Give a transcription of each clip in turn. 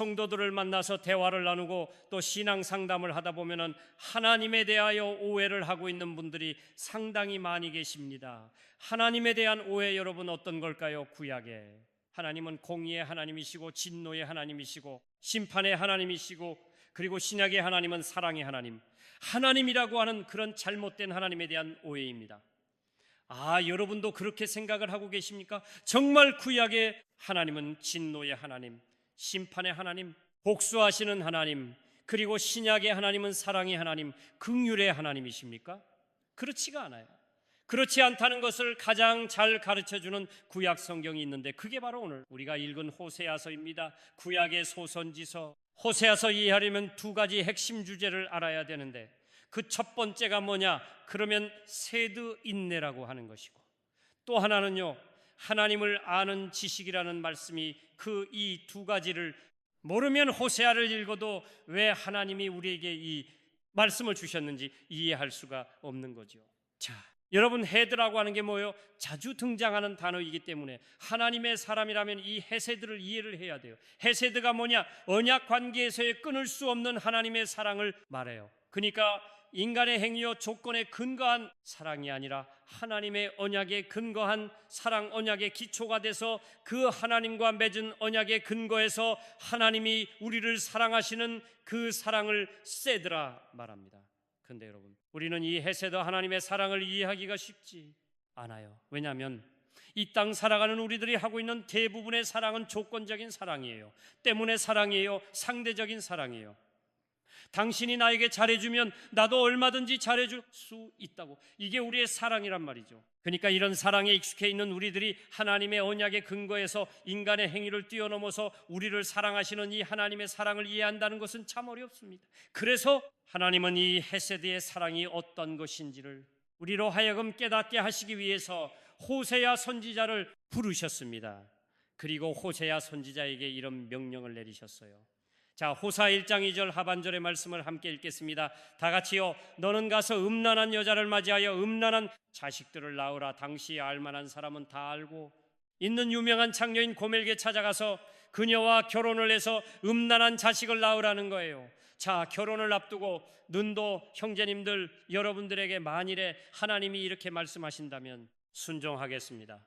성도들을 만나서 대화를 나누고 또 신앙 상담을 하다 보면은 하나님에 대하여 오해를 하고 있는 분들이 상당히 많이 계십니다. 하나님에 대한 오해, 여러분 어떤 걸까요? 구약에 하나님은 공의의 하나님이시고 진노의 하나님이시고 심판의 하나님이시고, 그리고 신약의 하나님은 사랑의 하나님, 하나님이라고 하는 그런 잘못된 하나님에 대한 오해입니다. 여러분도 그렇게 생각을 하고 계십니까? 정말 구약의 하나님은 진노의 하나님, 심판의 하나님, 복수하시는 하나님, 그리고 신약의 하나님은 사랑의 하나님, 긍휼의 하나님이십니까? 그렇지가 않아요. 그렇지 않다는 것을 가장 잘 가르쳐주는 구약 성경이 있는데, 그게 바로 오늘 우리가 읽은 호세아서입니다. 구약의 소선지서. 호세아서 이해하려면 두 가지 핵심 주제를 알아야 되는데, 그 첫 번째가 뭐냐? 그러면 세드 인내라고 하는 것이고, 또 하나는요, 하나님을 아는 지식이라는 말씀이 그 이 두 가지를 모르면 호세아를 읽어도 왜 하나님이 우리에게 이 말씀을 주셨는지 이해할 수가 없는 거죠. 자, 여러분, 헤드라고 하는 게 뭐예요? 자주 등장하는 단어이기 때문에 하나님의 사람이라면 이 헤세드를 이해를 해야 돼요. 헤세드가 뭐냐? 언약 관계에서의 끊을 수 없는 하나님의 사랑을 말해요. 그러니까 인간의 행위와 조건에 근거한 사랑이 아니라 하나님의 언약에 근거한 사랑, 언약의 기초가 돼서 그 하나님과 맺은 언약의 근거에서 하나님이 우리를 사랑하시는 그 사랑을 세드라 말합니다. 그런데 여러분, 우리는 이 헤세드 하나님의 사랑을 이해하기가 쉽지 않아요. 왜냐하면 이 땅 살아가는 우리들이 하고 있는 대부분의 사랑은 조건적인 사랑이에요. 때문에 사랑이에요. 상대적인 사랑이에요. 당신이 나에게 잘해주면 나도 얼마든지 잘해줄 수 있다고, 이게 우리의 사랑이란 말이죠. 그러니까 이런 사랑에 익숙해 있는 우리들이 하나님의 언약의 근거에서 인간의 행위를 뛰어넘어서 우리를 사랑하시는 이 하나님의 사랑을 이해한다는 것은 참 어렵습니다. 그래서 하나님은 이 헤세드의 사랑이 어떤 것인지를 우리로 하여금 깨닫게 하시기 위해서 호세아 선지자를 부르셨습니다. 그리고 호세아 선지자에게 이런 명령을 내리셨어요. 자, 호사 1장 2절 하반절의 말씀을 함께 읽겠습니다. 다 같이요. 너는 가서 음란한 여자를 맞이하여 음란한 자식들을 낳으라. 당시 알만한 사람은 다 알고 있는 유명한 창녀인 고멜게 찾아가서 그녀와 결혼을 해서 음란한 자식을 낳으라는 거예요. 자, 결혼을 앞두고 눈도 형제님들, 여러분들에게 만일에 하나님이 이렇게 말씀하신다면 순종하겠습니다.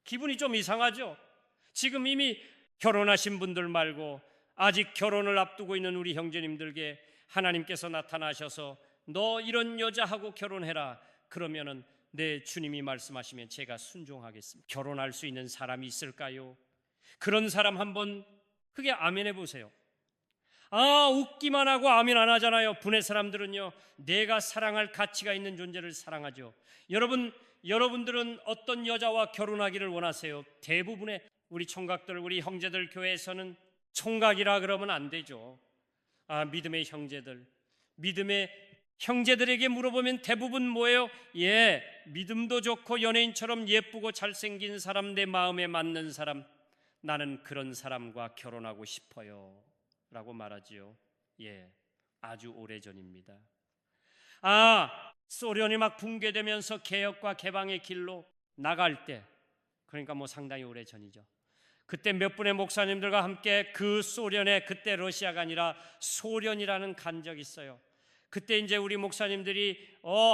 기분이 좀 이상하죠? 지금 이미 결혼하신 분들 말고 아직 결혼을 앞두고 있는 우리 형제님들께 하나님께서 나타나셔서 너 이런 여자하고 결혼해라 그러면은 내 주님이 말씀하시면 제가 순종하겠습니다. 결혼할 수 있는 사람이 있을까요? 그런 사람 한번 크게 아멘 해보세요. 웃기만 하고 아멘 안 하잖아요. 분의 사람들은요, 내가 사랑할 가치가 있는 존재를 사랑하죠. 여러분들은 어떤 여자와 결혼하기를 원하세요? 대부분의 우리 총각들, 우리 형제들 교회에서는 총각이라 그러면 안 되죠. 믿음의 형제들에게 물어보면 대부분 뭐예요? 믿음도 좋고 연예인처럼 예쁘고 잘생긴 사람, 내 마음에 맞는 사람, 나는 그런 사람과 결혼하고 싶어요 라고 말하지요. 아주 오래전입니다. 소련이 막 붕괴되면서 개혁과 개방의 길로 나갈 때, 그러니까 상당히 오래전이죠. 그때 몇 분의 목사님들과 함께 그 소련에, 그때 러시아가 아니라 소련이라는 간 적이 있어요. 그때 이제 우리 목사님들이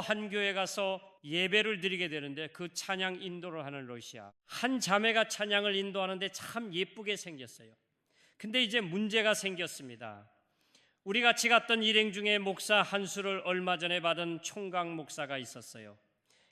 한 교회 가서 예배를 드리게 되는데, 그 찬양 인도를 하는 러시아 한 자매가 찬양을 인도하는데 참 예쁘게 생겼어요. 근데 이제 문제가 생겼습니다. 우리 같이 갔던 일행 중에 목사 한 수를 얼마 전에 받은 총각 목사가 있었어요.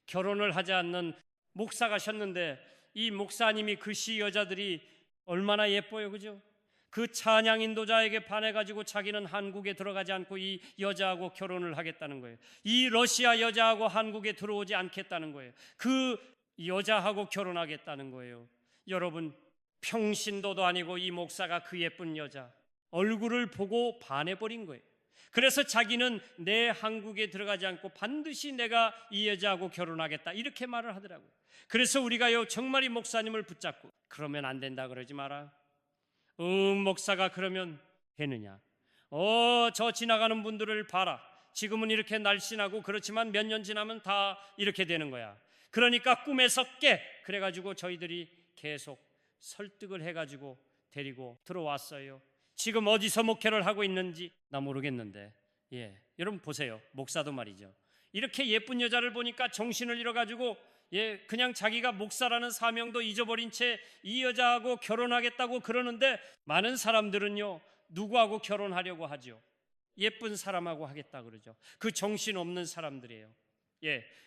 결혼을 하지 않는 목사가셨는데 이 목사님이 그 시 여자들이 얼마나 예뻐요, 그죠? 그 찬양 인도자에게 반해가지고 자기는 한국에 들어가지 않고 이 여자하고 결혼을 하겠다는 거예요. 이 러시아 여자하고 한국에 들어오지 않겠다는 거예요. 그 여자하고 결혼하겠다는 거예요. 여러분, 평신도도 아니고 이 목사가 그 예쁜 여자 얼굴을 보고 반해버린 거예요. 그래서 자기는 내 한국에 들어가지 않고 반드시 내가 이 여자하고 결혼하겠다 이렇게 말을 하더라고요. 그래서 우리가요, 정말 이 목사님을 붙잡고 그러면 안 된다 그러지 마라. 목사가 그러면 되느냐? 저 지나가는 분들을 봐라. 지금은 이렇게 날씬하고 그렇지만 몇 년 지나면 다 이렇게 되는 거야. 그러니까 꿈에서 깨. 그래가지고 저희들이 계속 설득을 해가지고 데리고 들어왔어요. 지금 어디서 목회를 하고 있는지 나 모르겠는데, 여러분 보세요. 목사도 말이죠. 이렇게 예쁜 여자를 보니까 정신을 잃어가지고 그냥 자기가 목사라는 사명도 잊어버린 채 이 여자하고 결혼하겠다고 그러는데, 많은 사람들은요 누구하고 결혼하려고 하죠? 예쁜 사람하고 하겠다 그러죠. 그 정신없는 사람들이에요.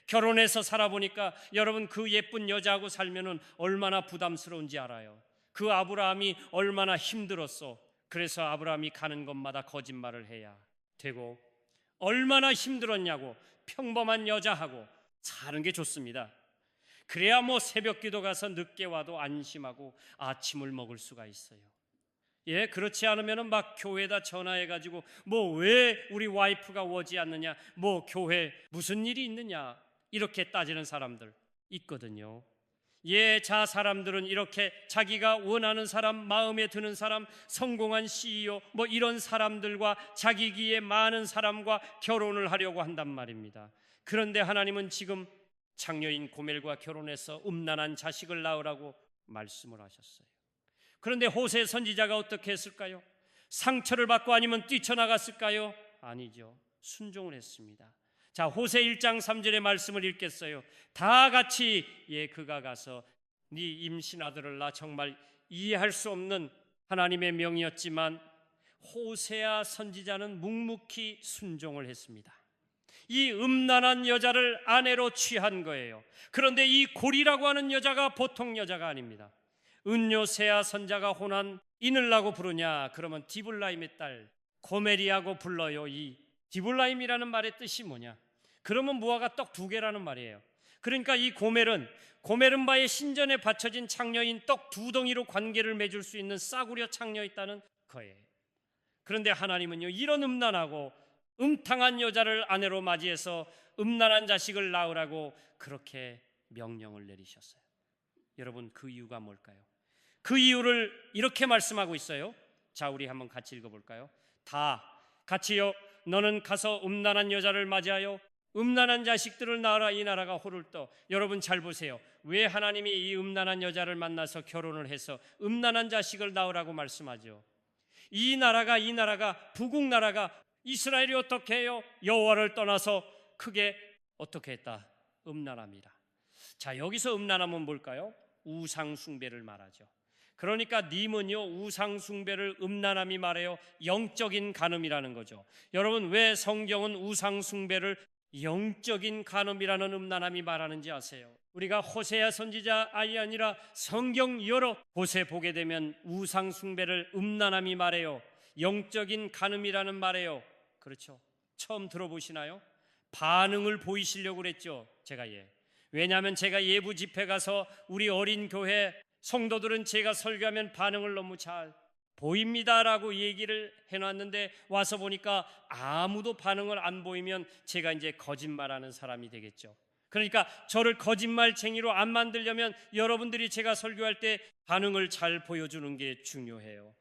결혼해서 살아보니까 여러분, 그 예쁜 여자하고 살면은 얼마나 부담스러운지 알아요. 그 아브라함이 얼마나 힘들었어. 그래서 아브라함이 가는 곳마다 거짓말을 해야 되고, 얼마나 힘들었냐고. 평범한 여자하고 사는 게 좋습니다. 그래야 뭐 새벽 기도 가서 늦게 와도 안심하고 아침을 먹을 수가 있어요. 그렇지 않으면 막 교회에다 전화해가지고 뭐 왜 우리 와이프가 오지 않느냐, 뭐 교회 무슨 일이 있느냐, 이렇게 따지는 사람들 있거든요. 자, 사람들은 이렇게 자기가 원하는 사람, 마음에 드는 사람, 성공한 CEO 뭐 이런 사람들과 자기기에 많은 사람과 결혼을 하려고 한단 말입니다. 그런데 하나님은 지금 장녀인 고멜과 결혼해서 음란한 자식을 낳으라고 말씀을 하셨어요. 그런데 호세 선지자가 어떻게 했을까요? 상처를 받고 아니면 뛰쳐나갔을까요? 아니죠. 순종을 했습니다. 자, 호세 1장 3절의 말씀을 읽겠어요. 다 같이 그가 가서 네 임신 아들을 낳아. 정말 이해할 수 없는 하나님의 명이었지만 호세아 선지자는 묵묵히 순종을 했습니다. 이 음란한 여자를 아내로 취한 거예요. 그런데 이 골이라고 하는 여자가 보통 여자가 아닙니다. 은요세아 선자가 혼한 이늘라고 부르냐? 그러면 디블라임의 딸 고멜이라고 불러요. 이 디블라임이라는 말의 뜻이 뭐냐? 그러면 무화과 떡 2개라는 말이에요. 그러니까 이 고멜은 바의 신전에 바쳐진 창녀인 떡 2덩이로 관계를 맺을 수 있는 싸구려 창녀였다는 거예요. 그런데 하나님은요, 이런 음란하고 음탕한 여자를 아내로 맞이해서 음란한 자식을 낳으라고 그렇게 명령을 내리셨어요. 여러분, 그 이유가 뭘까요? 그 이유를 이렇게 말씀하고 있어요. 자, 우리 한번 같이 읽어볼까요? 다 같이요. 너는 가서 음란한 여자를 맞이하여 음란한 자식들을 낳아라. 이 나라가 호를 떠. 여러분 잘 보세요. 왜 하나님이 이 음란한 여자를 만나서 결혼을 해서 음란한 자식을 낳으라고 말씀하죠? 이 나라가 북국 나라가 이스라엘이 어떻게 해요? 여호와를 떠나서 크게 어떻게 했다? 음란합니다. 자, 여기서 음란함은 뭘까요? 우상 숭배를 말하죠. 그러니까 님은요, 우상 숭배를 음란함이 말해요. 영적인 간음이라는 거죠. 여러분, 왜 성경은 우상 숭배를 영적인 간음이라는 음란함이 말하는지 아세요? 우리가 호세아 선지자 아니라 성경 여러 곳에 보게 되면 우상 숭배를 음란함이 말해요. 영적인 간음이라는 말이에요. 그렇죠? 처음 들어보시나요? 반응을 보이시려고 그랬죠. 왜냐하면 제가 예부 집회 가서 우리 어린 교회 성도들은 제가 설교하면 반응을 너무 잘 보입니다라고 얘기를 해놨는데, 와서 보니까 아무도 반응을 안 보이면 제가 이제 거짓말하는 사람이 되겠죠. 그러니까 저를 거짓말쟁이로 안 만들려면 여러분들이 제가 설교할 때 반응을 잘 보여주는 게 중요해요.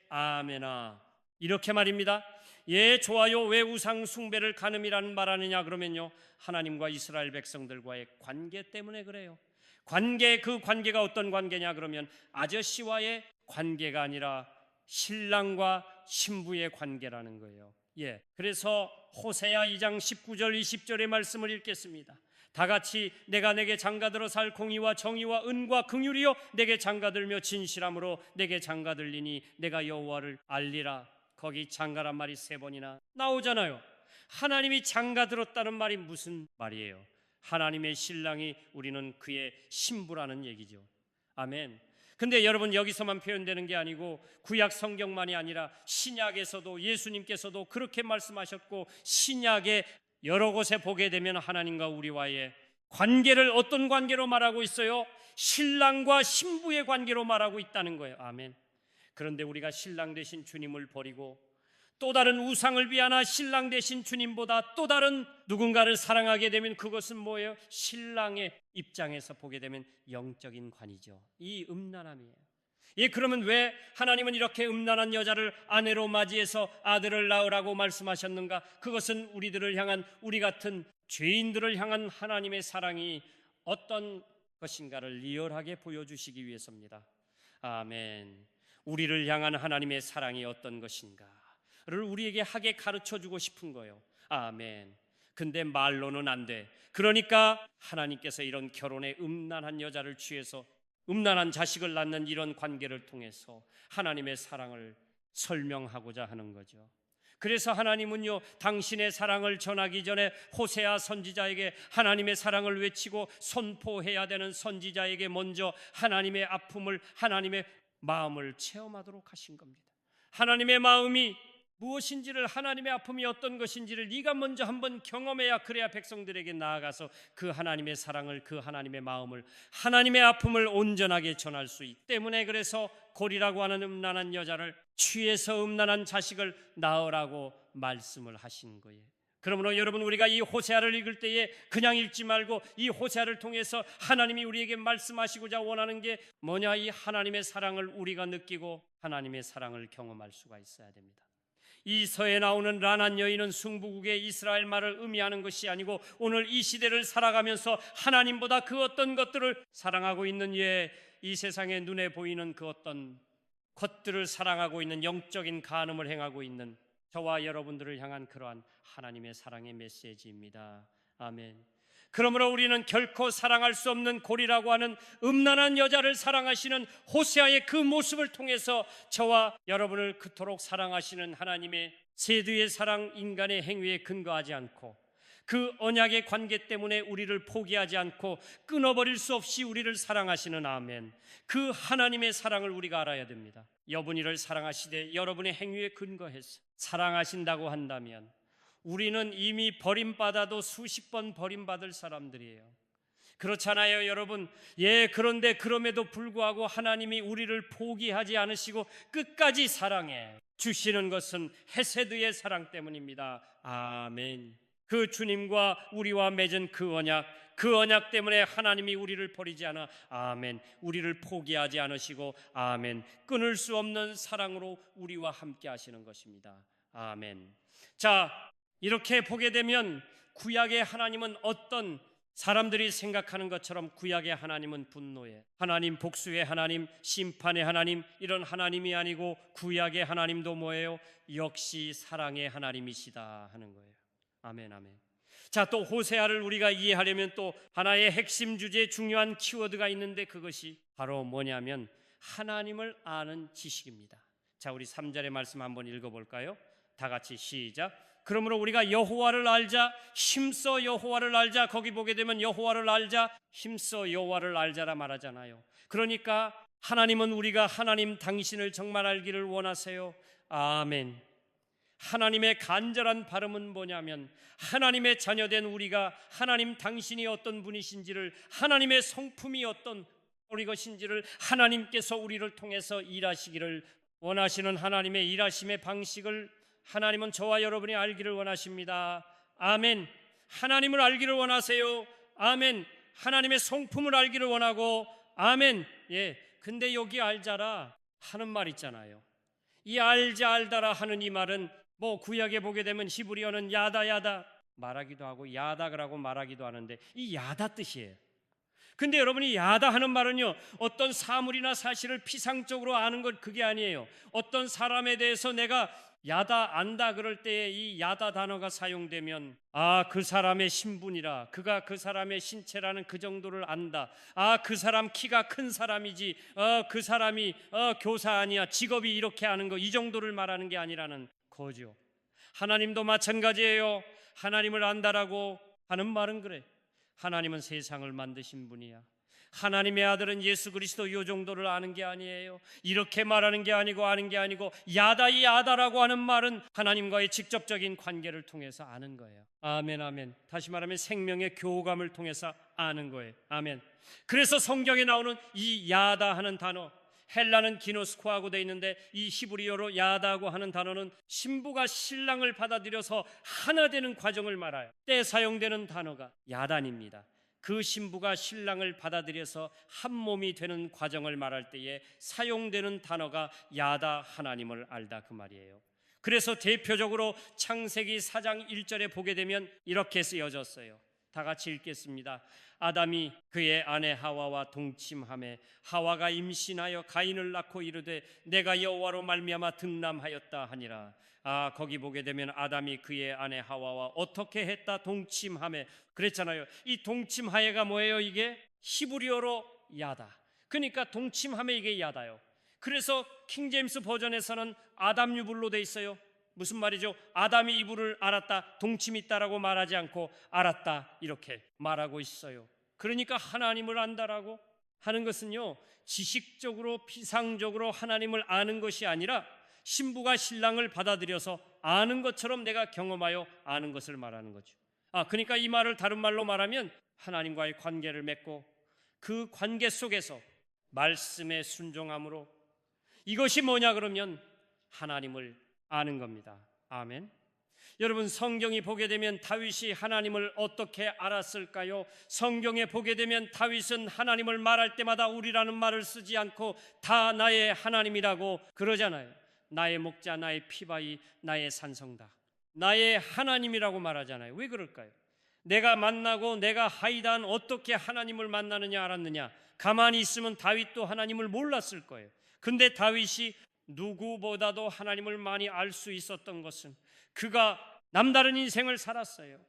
아멘아. 이렇게 말입니다. 좋아요. 왜 우상 숭배를 간음이라는 말하느냐 그러면요, 하나님과 이스라엘 백성들과의 관계 때문에 그래요. 그 관계가 어떤 관계냐 그러면 아저씨와의 관계가 아니라 신랑과 신부의 관계라는 거예요. 그래서 호세아 2장 19절 20절의 말씀을 읽겠습니다. 다 같이 내가 내게 장가들어 살 공의와 정의와 은과 긍휼이요 내게 장가들며 진실함으로 내게 장가들리니 내가 여호와를 알리라. 거기 장가란 말이 3번이나 나오잖아요. 하나님이 장가들었다는 말이 무슨 말이에요? 하나님의 신랑이 우리는 그의 신부라는 얘기죠. 아멘. 근데 여러분, 여기서만 표현되는 게 아니고 구약 성경만이 아니라 신약에서도 예수님께서도 그렇게 말씀하셨고, 신약의 여러 곳에 보게 되면 하나님과 우리와의 관계를 어떤 관계로 말하고 있어요? 신랑과 신부의 관계로 말하고 있다는 거예요. 아멘. 그런데 우리가 신랑 되신 주님을 버리고 또 다른 우상을 비하나 신랑 되신 주님보다 또 다른 누군가를 사랑하게 되면 그것은 뭐예요? 신랑의 입장에서 보게 되면 영적인 관이죠. 이 음란함이에요. 그러면 왜 하나님은 이렇게 음란한 여자를 아내로 맞이해서 아들을 낳으라고 말씀하셨는가? 그것은 우리들을 향한, 우리 같은 죄인들을 향한 하나님의 사랑이 어떤 것인가를 리얼하게 보여주시기 위해서입니다. 아멘. 우리를 향한 하나님의 사랑이 어떤 것인가를 우리에게 하게 가르쳐주고 싶은 거예요. 아멘. 근데 말로는 안 돼. 그러니까 하나님께서 이런 결혼에 음란한 여자를 취해서 음란한 자식을 낳는 이런 관계를 통해서 하나님의 사랑을 설명하고자 하는 거죠. 그래서 하나님은요, 당신의 사랑을 전하기 전에 호세아 선지자에게 하나님의 사랑을 외치고 선포해야 되는 선지자에게 먼저 하나님의 아픔을, 하나님의 마음을 체험하도록 하신 겁니다. 하나님의 마음이 무엇인지를, 하나님의 아픔이 어떤 것인지를 네가 먼저 한번 경험해야, 그래야 백성들에게 나아가서 그 하나님의 사랑을, 그 하나님의 마음을, 하나님의 아픔을 온전하게 전할 수 있기 때문에, 그래서 골이라고 하는 음란한 여자를 취해서 음란한 자식을 낳으라고 말씀을 하신 거예요. 그러므로 여러분, 우리가 이 호세아를 읽을 때에 그냥 읽지 말고 이 호세아를 통해서 하나님이 우리에게 말씀하시고자 원하는 게 뭐냐, 이 하나님의 사랑을 우리가 느끼고 하나님의 사랑을 경험할 수가 있어야 됩니다. 이 서에 나오는 란한 여인은 승부국의 이스라엘 말을 의미하는 것이 아니고, 오늘 이 시대를 살아가면서 하나님보다 그 어떤 것들을 사랑하고 있는, 이 세상에 눈에 보이는 그 어떤 것들을 사랑하고 있는, 영적인 간음을 행하고 있는 저와 여러분들을 향한 그러한 하나님의 사랑의 메시지입니다. 아멘. 그러므로 우리는 결코 사랑할 수 없는 골이라고 하는 음란한 여자를 사랑하시는 호세아의 그 모습을 통해서 저와 여러분을 그토록 사랑하시는 하나님의 세두의 사랑, 인간의 행위에 근거하지 않고 그 언약의 관계 때문에 우리를 포기하지 않고 끊어버릴 수 없이 우리를 사랑하시는, 아멘, 그 하나님의 사랑을 우리가 알아야 됩니다. 여분이를 사랑하시되 여러분의 행위에 근거해서 사랑하신다고 한다면 우리는 이미 버림받아도 수십 번 버림받을 사람들이에요. 그렇잖아요, 여러분. 그런데 그럼에도 불구하고 하나님이 우리를 포기하지 않으시고 끝까지 사랑해 주시는 것은 헤세드의 사랑 때문입니다. 아멘. 그 주님과 우리와 맺은 그 언약 때문에 하나님이 우리를 버리지 않아, 아멘, 우리를 포기하지 않으시고, 아멘, 끊을 수 없는 사랑으로 우리와 함께 하시는 것입니다. 아멘. 자, 이렇게 보게 되면 구약의 하나님은 어떤, 사람들이 생각하는 것처럼 구약의 하나님은 분노의 하나님, 복수의 하나님, 심판의 하나님, 이런 하나님이 아니고 구약의 하나님도 뭐예요? 역시 사랑의 하나님이시다 하는 거예요. 아멘, 아멘. 자, 또 호세아를 우리가 이해하려면 또 하나의 핵심 주제, 중요한 키워드가 있는데 그것이 바로 뭐냐면 하나님을 아는 지식입니다. 자, 우리 3절의 말씀 한번 읽어볼까요? 다 같이 시작. 그러므로 우리가 여호와를 알자, 힘써 여호와를 알자. 거기 보게 되면 여호와를 알자, 힘써 여호와를 알자라 말하잖아요. 그러니까 하나님은, 우리가 하나님 당신을 정말 알기를 원하세요. 아멘. 하나님의 간절한 바람은 뭐냐면 하나님의 자녀된 우리가 하나님 당신이 어떤 분이신지를, 하나님의 성품이 어떤 우리 것인지를, 하나님께서 우리를 통해서 일하시기를 원하시는 하나님의 일하심의 방식을 하나님은 저와 여러분이 알기를 원하십니다. 아멘. 하나님을 알기를 원하세요. 아멘. 하나님의 성품을 알기를 원하고, 아멘. 근데 여기 알자라 하는 말 있잖아요. 이 알자라 하는 이 말은 구약에 보게 되면 히브리어는 야다 말하기도 하고 야다라고 말하기도 하는데, 이 야다 뜻이에요. 근데 여러분이 야다 하는 말은요, 어떤 사물이나 사실을 피상적으로 아는 것, 그게 아니에요. 어떤 사람에 대해서 내가 야다, 안다 그럴 때에 이 야다 단어가 사용되면, 그 사람의 신분이라, 그가 그 사람의 신체라는 그 정도를 안다. 그 사람 키가 큰 사람이지, 그 사람이 교사 아니야, 직업이 이렇게 하는 거, 이 정도를 말하는 게 아니라는 거죠. 하나님도 마찬가지예요. 하나님을 안다라고 하는 말은 그래, 하나님은 세상을 만드신 분이야. 하나님의 아들은 예수 그리스도, 이 정도를 아는 게 아니에요. 이렇게 말하는 게 아니고, 아는 게 아니고, 야다라고 하는 말은 하나님과의 직접적인 관계를 통해서 아는 거예요. 아멘, 아멘. 다시 말하면 생명의 교감을 통해서 아는 거예요. 아멘. 그래서 성경에 나오는 이 야다 하는 단어, 헬라는 기노스코하고 되어 있는데 이 히브리어로 야다고 하는 단어는 신부가 신랑을 받아들여서 하나 되는 과정을 말해요. 때 사용되는 단어가 야단입니다. 그 신부가 신랑을 받아들여서 한 몸이 되는 과정을 말할 때에 사용되는 단어가 야다, 하나님을 알다, 그 말이에요. 그래서 대표적으로 창세기 4장 1절에 보게 되면 이렇게 쓰여졌어요. 다 같이 읽겠습니다. 아담이 그의 아내 하와와 동침하매 하와가 임신하여 가인을 낳고 이르되 내가 여호와로 말미암아 등남하였다 하니라. 거기 보게 되면 아담이 그의 아내 하와와 어떻게 했다 동침하매 그랬잖아요. 이 동침하여가 뭐예요? 이게 히브리어로 야다. 그러니까 동침하며 이게 야다요. 그래서 킹제임스 버전에서는 아담 유불로 돼 있어요. 무슨 말이죠? 아담이 이불을 알았다, 동침이 있다라고 말하지 않고 알았다 이렇게 말하고 있어요. 그러니까 하나님을 안다라고 하는 것은요, 지식적으로 피상적으로 하나님을 아는 것이 아니라 신부가 신랑을 받아들여서 아는 것처럼 내가 경험하여 아는 것을 말하는 거죠. 그러니까 이 말을 다른 말로 말하면 하나님과의 관계를 맺고 그 관계 속에서 말씀에 순종함으로, 이것이 뭐냐 그러면 하나님을 아는 겁니다. 아멘. 여러분, 성경이 보게 되면 다윗이 하나님을 어떻게 알았을까요? 성경에 보게 되면 다윗은 하나님을 말할 때마다 우리라는 말을 쓰지 않고 다 나의 하나님이라고 그러잖아요. 나의 목자, 나의 피바이, 나의 산성다, 나의 하나님이라고 말하잖아요. 왜 그럴까요? 내가 만나고 내가 하이단 어떻게 하나님을 만나느냐 알았느냐? 가만히 있으면 다윗도 하나님을 몰랐을 거예요. 근데 다윗이 누구보다도 하나님을 많이 알 수 있었던 것은 그가 남다른 인생을 살았어요.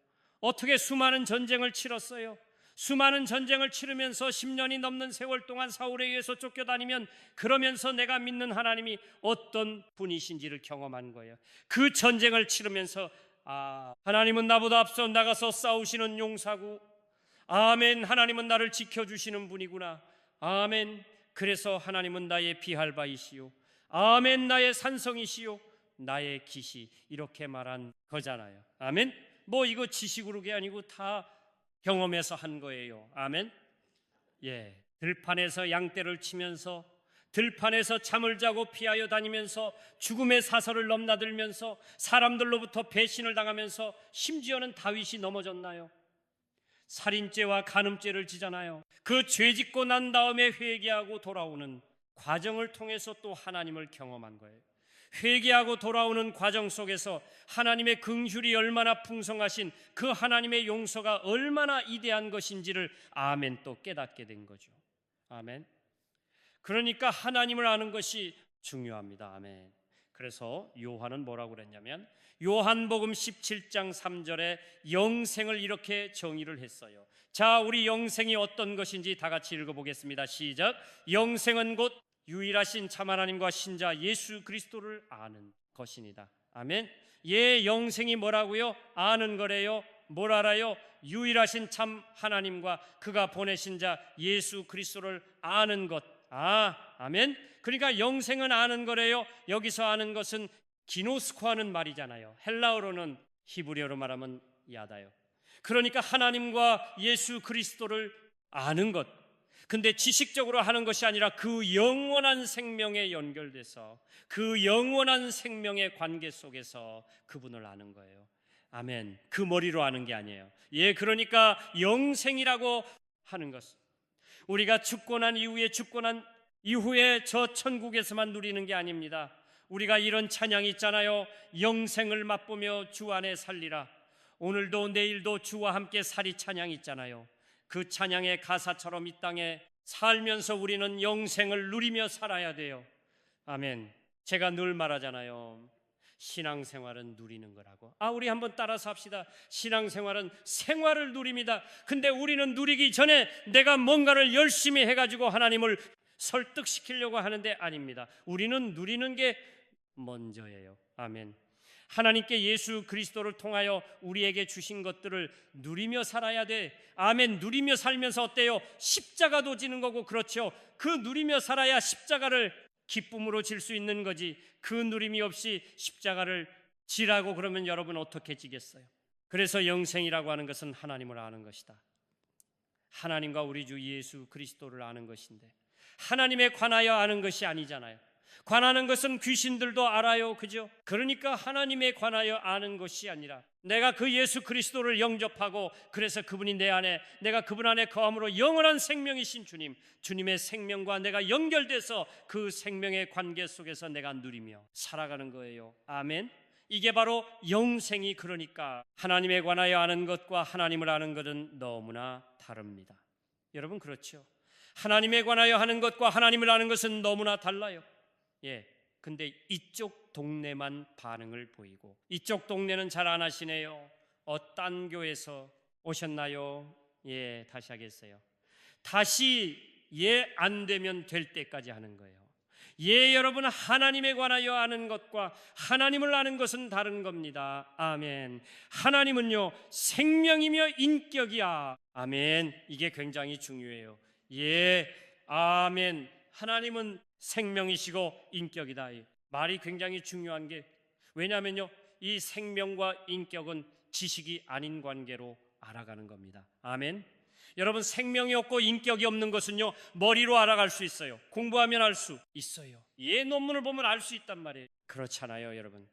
어떻게 수많은 전쟁을 치렀어요. 수많은 전쟁을 치르면서 10년이 넘는 세월 동안 사울에 의해서 쫓겨다니면 그러면서 내가 믿는 하나님이 어떤 분이신지를 경험한 거예요. 그 전쟁을 치르면서 하나님은 나보다 앞서 나가서 싸우시는 용사고, 아멘, 하나님은 나를 지켜주시는 분이구나, 아멘, 그래서 하나님은 나의 비할바이시요, 아멘, 나의 산성이시요, 나의 기시, 이렇게 말한 거잖아요. 아멘. 뭐 이거 지식으로 게 아니고 다 경험해서 한 거예요. 아멘. 들판에서 양떼를 치면서, 들판에서 잠을 자고 피하여 다니면서, 죽음의 사설을 넘나들면서, 사람들로부터 배신을 당하면서, 심지어는 다윗이 넘어졌나요? 살인죄와 간음죄를 지잖아요. 그 죄 짓고 난 다음에 회개하고 돌아오는 과정을 통해서 또 하나님을 경험한 거예요. 회개하고 돌아오는 과정 속에서 하나님의 긍휼이 얼마나 풍성하신, 그 하나님의 용서가 얼마나 이대한 것인지를 아멘 또 깨닫게 된 거죠. 아멘. 그러니까 하나님을 아는 것이 중요합니다. 아멘. 그래서 요한은 뭐라고 그랬냐면, 요한복음 17장 3절에 영생을 이렇게 정의를 했어요. 자, 우리 영생이 어떤 것인지 다 같이 읽어보겠습니다. 시작. 영생은 곧 유일하신 참 하나님과 신자 예수 그리스도를 아는 것이니다. 아멘. 영생이 뭐라고요? 아는 거래요. 뭘 알아요? 유일하신 참 하나님과 그가 보내신 자 예수 그리스도를 아는 것. 아멘. 그러니까 영생은 아는 거래요. 여기서 아는 것은 기노스코 하는 말이잖아요. 헬라어로는, 히브리어로 말하면 야다요. 그러니까 하나님과 예수 그리스도를 아는 것. 근데 지식적으로 하는 것이 아니라 그 영원한 생명에 연결돼서 그 영원한 생명의 관계 속에서 그분을 아는 거예요. 아멘. 그 머리로 아는 게 아니에요. 그러니까 영생이라고 하는 것은 우리가 죽고 난 이후에 저 천국에서만 누리는 게 아닙니다. 우리가 이런 찬양이 있잖아요. 영생을 맛보며 주 안에 살리라. 오늘도 내일도 주와 함께 살이 찬양이 있잖아요. 그 찬양의 가사처럼 이 땅에 살면서 우리는 영생을 누리며 살아야 돼요. 아멘. 제가 늘 말하잖아요. 신앙생활은 누리는 거라고. 우리 한번 따라서 합시다. 신앙생활은 생활을 누립니다. 근데 우리는 누리기 전에 내가 뭔가를 열심히 해가지고 하나님을 설득시키려고 하는데 아닙니다. 우리는 누리는 게 먼저예요. 아멘. 하나님께 예수 그리스도를 통하여 우리에게 주신 것들을 누리며 살아야 돼. 아멘. 누리며 살면서 어때요? 십자가도 지는 거고, 그렇죠. 그 누리며 살아야 십자가를 기쁨으로 질 수 있는 거지. 그 누림이 없이 십자가를 지라고 그러면 여러분 어떻게 지겠어요? 그래서 영생이라고 하는 것은 하나님을 아는 것이다. 하나님과 우리 주 예수 그리스도를 아는 것인데, 하나님에 관하여 아는 것이 아니잖아요. 관하는 것은 귀신들도 알아요. 그죠? 그러니까 하나님에 관하여 아는 것이 아니라 내가 그 예수 그리스도를 영접하고, 그래서 그분이 내 안에, 내가 그분 안에 거함으로 영원한 생명이신 주님의 생명과 내가 연결돼서 그 생명의 관계 속에서 내가 누리며 살아가는 거예요. 아멘. 이게 바로 영생이 그러니까 하나님에 관하여 아는 것과 하나님을 아는 것은 너무나 다릅니다. 여러분 그렇죠? 하나님에 관하여 하는 것과 하나님을 아는 것은 너무나 달라요. 근데 이쪽 동네만 반응을 보이고 이쪽 동네는 잘 안 하시네요. 딴 교회에서 오셨나요? 다시 하겠어요. 다시 안 되면 될 때까지 하는 거예요. 여러분, 하나님에 관하여 아는 것과 하나님을 아는 것은 다른 겁니다. 아멘. 하나님은요 생명이며 인격이야. 아멘. 이게 굉장히 중요해요. 아멘. 하나님은 생명이시고 인격이다. 말이 굉장히 중요한 게, 왜냐하면요 이 생명과 인격은 지식이 아닌 관계로 알아가는 겁니다. 아멘. 여러분, 생명이 없고 인격이 없는 것은요 머리로 알아갈 수 있어요. 공부하면 알 수 있어요. 논문을 보면 알 수 있단 말이에요. 그렇잖아요, 여러분.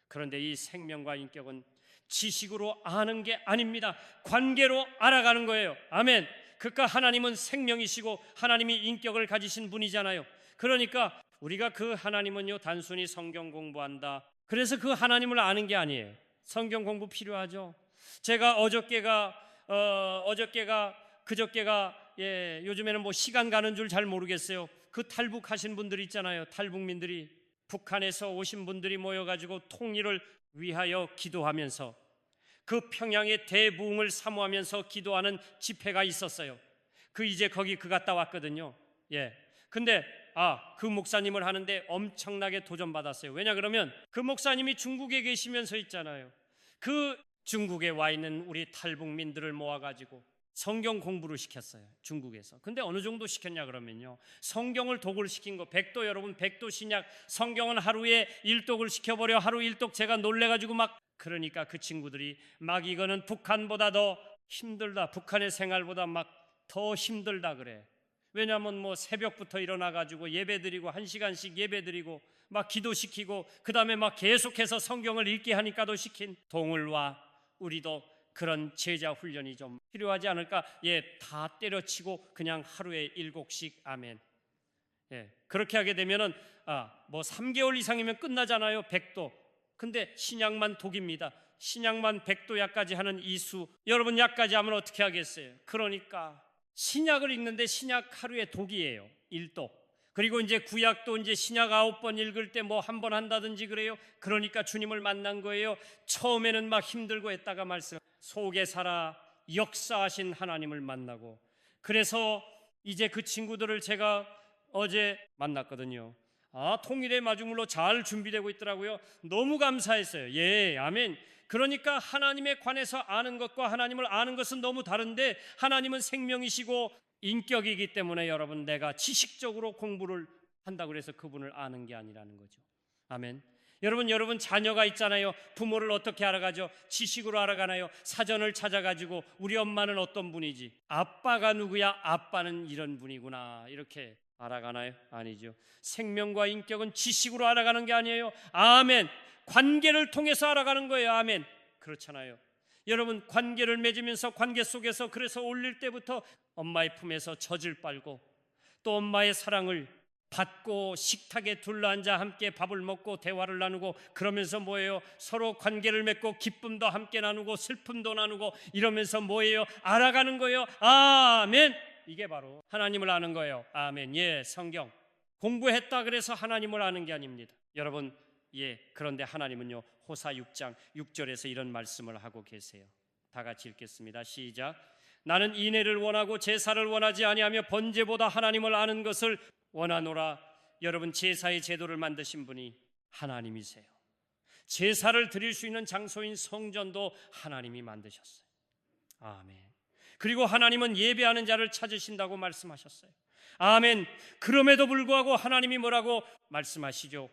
그런데 이 생명과 인격은 지식으로 아는 게 아닙니다. 관계로 알아가는 거예요. 아멘. 그러니까 하나님은 생명이시고 하나님이 인격을 가지신 분이잖아요. 그러니까 우리가 그 하나님은요 단순히 성경 공부한다, 그래서 그 하나님을 아는 게 아니에요. 성경 공부 필요하죠. 제가 그저께가 요즘에는 뭐 시간 가는 줄 잘 모르겠어요. 그 탈북하신 분들 있잖아요. 탈북민들이, 북한에서 오신 분들이 모여가지고 통일을 위하여 기도하면서 그 평양의 대부흥을 사모하면서 기도하는 집회가 있었어요. 이제 거기 갔다 왔거든요. 근데 그 목사님을 하는데 엄청나게 도전받았어요. 왜냐 그러면 그 목사님이 중국에 계시면서 있잖아요. 그 중국에 와 있는 우리 탈북민들을 모아가지고 성경 공부를 시켰어요, 중국에서. 근데 어느 정도 시켰냐 그러면요, 성경을 독을 시킨 거, 백도, 여러분 백도 신약, 성경은 하루에 1독을 시켜버려. 하루 1독. 제가 놀래가지고 그러니까 그 친구들이 이거는 북한보다 더 힘들다, 북한의 생활보다 더 힘들다 그래. 왜냐하면 새벽부터 일어나가지고 예배드리고 1시간씩 예배드리고 기도시키고 그 다음에 계속해서 성경을 읽게 하니까도 시킨. 동을와 우리도 그런 제자 훈련이 좀 필요하지 않을까? 다 때려치고 그냥 하루에 7곡씩. 아멘. 그렇게 하게 되면은 3개월 이상이면 끝나잖아요, 백도. 근데 신약만 독입니다. 신약만 백도야까지 하는 이수, 여러분 약까지 하면 어떻게 하겠어요? 그러니까 신약을 읽는데 신약 하루에 독이에요, 1독. 그리고 이제 구약도 이제 신약 9번 읽을 때 1번 한다든지 그래요. 그러니까 주님을 만난 거예요. 처음에는 힘들고 했다가 속에 살아 역사하신 하나님을 만나고, 그래서 이제 그 친구들을 제가 어제 만났거든요. 통일의 마중물로 잘 준비되고 있더라고요. 너무 감사했어요. 아멘. 그러니까 하나님에 관해서 아는 것과 하나님을 아는 것은 너무 다른데, 하나님은 생명이시고 인격이기 때문에 여러분, 내가 지식적으로 공부를 한다고 해서 그분을 아는 게 아니라는 거죠. 아멘. 여러분 자녀가 있잖아요. 부모를 어떻게 알아가죠? 지식으로 알아가나요? 사전을 찾아가지고 우리 엄마는 어떤 분이지? 아빠가 누구야? 아빠는 이런 분이구나, 이렇게 알아가나요? 아니죠. 생명과 인격은 지식으로 알아가는 게 아니에요. 아멘. 관계를 통해서 알아가는 거예요. 아멘. 그렇잖아요. 여러분, 관계를 맺으면서 관계 속에서, 그래서 올릴 때부터 엄마의 품에서 젖을 빨고 또 엄마의 사랑을 받고 식탁에 둘러앉아 함께 밥을 먹고 대화를 나누고, 그러면서 서로 관계를 맺고 기쁨도 함께 나누고 슬픔도 나누고 이러면서 알아가는 거예요. 아멘. 이게 바로 하나님을 아는 거예요. 아멘. 성경 공부했다 그래서 하나님을 아는 게 아닙니다. 여러분, 그런데 하나님은요 호사 6장 6절에서 이런 말씀을 하고 계세요. 다 같이 읽겠습니다. 시작. 나는 인애를 원하고 제사를 원하지 아니하며 번제보다 하나님을 아는 것을 원하노라. 여러분, 제사의 제도를 만드신 분이 하나님이세요. 제사를 드릴 수 있는 장소인 성전도 하나님이 만드셨어요. 아멘. 그리고 하나님은 예배하는 자를 찾으신다고 말씀하셨어요. 아멘. 그럼에도 불구하고 하나님이 뭐라고 말씀하시죠?